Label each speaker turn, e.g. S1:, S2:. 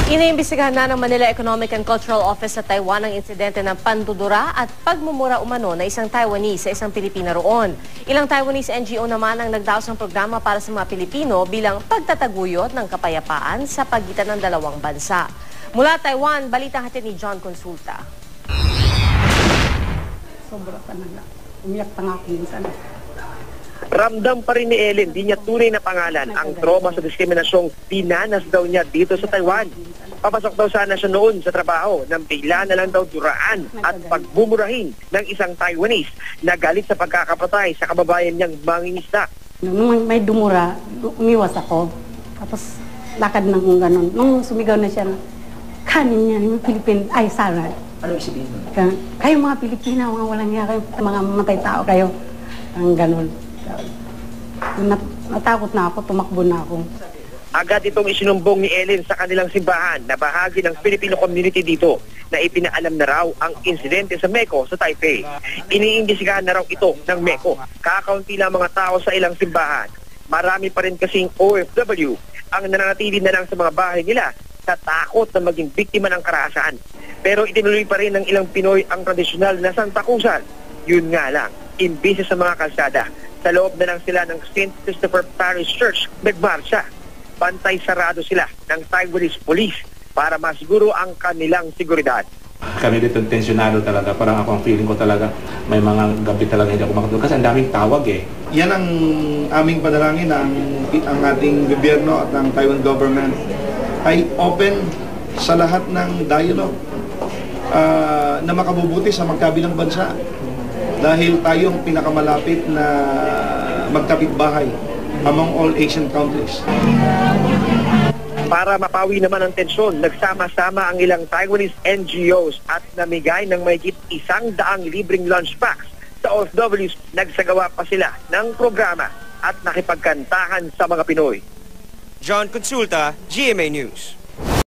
S1: Iniimbestigahan na ng Manila Economic and Cultural Office sa Taiwan ang insidente ng pandudura at pagmumura umano na isang Taiwanese sa isang Pilipina roon. Ilang Taiwanese NGO naman ang nagdaos ng programa para sa mga Pilipino bilang pagtataguyod ng kapayapaan sa pagitan ng dalawang bansa. Mula Taiwan, balita hatid ni John Consulta.
S2: Sobra pa na umiyak pa nga ako minsan.
S3: Ramdam pa rin ni Ellen, di niya tunay na pangalan, ang trauma sa diskriminasyong dinanas daw niya dito sa Taiwan. Papasok daw sana siya noon sa trabaho nang bigla na lang daw duraan at pagbumurahin ng isang Taiwanese na galit sa pagkakapatay sa kababayan niyang mangingisda.
S2: Nung may dumura, umiwas ako. Tapos lakad na kung gano'n. Nung sumigaw na siya, kanin niya, yung Pilipin, ay Sarah.
S3: Ano sabihin mo?
S2: Kayo mga Pilipina, mga walang niya, kayo, mga matay tao kayo. Ang gano'n. Natakot na ako, tumakbo na ako.
S3: Agad itong isinumbong ni Ellen sa kanilang simbahan na bahagi ng Filipino community dito na ipinaalam na raw ang insidente sa Meko sa Taipei. Iniimbestigahan na raw ito ng Meko. Kakaunti lang mga tao sa ilang simbahan. Marami pa rin kasing OFW ang nananatili na lang sa mga bahay nila sa takot na maging biktima ng karahasan. Pero itinuloy pa rin ng ilang Pinoy ang tradisyonal na santakusan. Yun nga lang, imbis sa mga kalsada, sa loob na lang sila ng St. Christopher Parish Church, nagmarsya. Bantay sarado sila ng Taiwanese police para masiguro ang kanilang seguridad.
S4: Kami dito tensyonado talaga. Parang ako ang feeling ko talaga may mga gabi talaga hindi ako makatulog. Kasi ang daming tawag eh.
S5: Yan ang aming panalangin na ang ating gobyerno at ang Taiwan government ay open sa lahat ng dialogue na makabubuti sa magkabilang bansa. Dahil tayong pinakamalapit na magkapitbahay among all Asian countries.
S3: Para mapawi naman ang tensyon, nagsama-sama ang ilang Taiwanese NGOs at namigay ng mahigit 100 libreng lunch packs sa OFWs. Nagsagawa pa sila ng programa at nakipagkantahan sa mga Pinoy.
S6: John Consulta, GMA News.